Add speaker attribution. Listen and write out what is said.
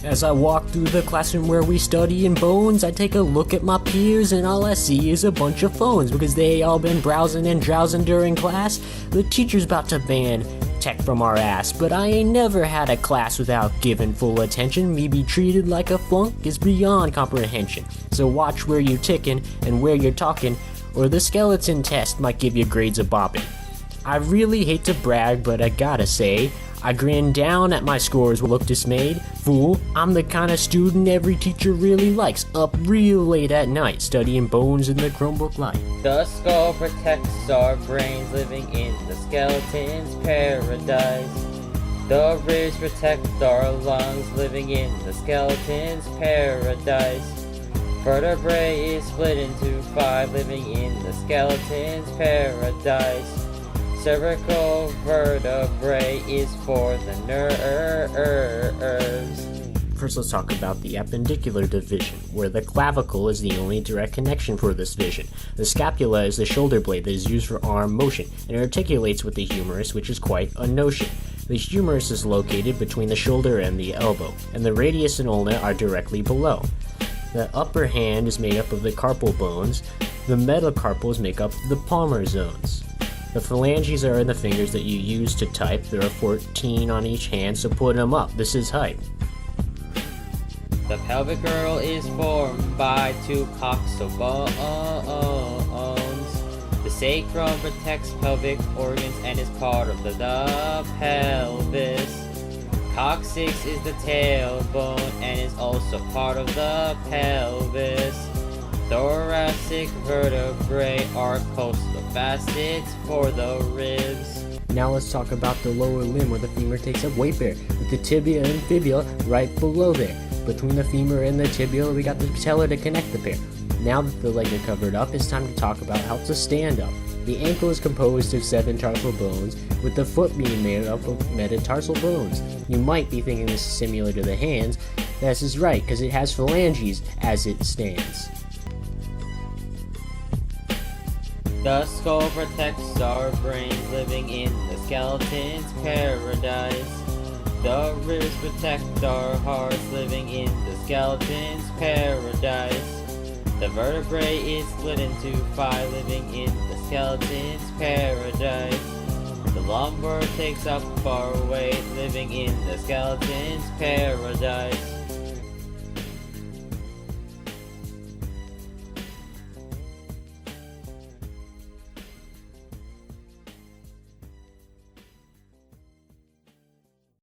Speaker 1: As I walk through the classroom where we study in bones, I take a look at my peers and all I see is a bunch of phones because they all been browsing and drowsing during class. The teacher's about to ban tech from our ass, but I ain't never had a class without giving full attention. Me be treated like a flunk is beyond comprehension. So watch where you're ticking and where you're talking, or the skeleton test might give you grades of bopping. I really hate to brag, but I gotta say, I grin down at my scores, look dismayed. Fool, I'm the kind of student every teacher really likes, up real late at night, studying bones in the Chromebook light.
Speaker 2: The skull protects our brains, living in the skeleton's paradise. The ribs protect our lungs, living in the skeleton's paradise. Vertebrae is split into 5, living in the skeleton's paradise. Cervical vertebrae is for the nerves.
Speaker 1: First, let's talk about the appendicular division, where the clavicle is the only direct connection for this vision. The scapula is the shoulder blade that is used for arm motion, and it articulates with the humerus, which is quite a notion. The humerus is located between the shoulder and the elbow, and the radius and ulna are directly below. The upper hand is made up of the carpal bones. The metacarpals make up the palmar zones. The phalanges are in the fingers that you use to type. There are 14 on each hand, so put them up. This is height.
Speaker 2: The pelvic girdle is formed by 2 coxal bones. The sacrum protects pelvic organs and is part of the pelvis. Coccyx is the tailbone and is also part of the pelvis. Thoracic vertebrae are coastal facets for the ribs.
Speaker 1: Now let's talk about the lower limb where the femur takes up weight bear, with the tibia and fibula right below there. Between the femur and the tibia, we got the patella to connect the pair. Now that the leg are covered up, it's time to talk about how to stand up. The ankle is composed of 7 tarsal bones, with the foot being made up of metatarsal bones. You might be thinking this is similar to the hands. This is right, because it has phalanges as it stands.
Speaker 2: The skull protects our brains, living in the skeleton's paradise. The ribs protect our hearts, living in the skeleton's paradise. The vertebrae is split into 5, living in the skeleton's paradise. The lumbar takes up our weight, living in the skeleton's paradise.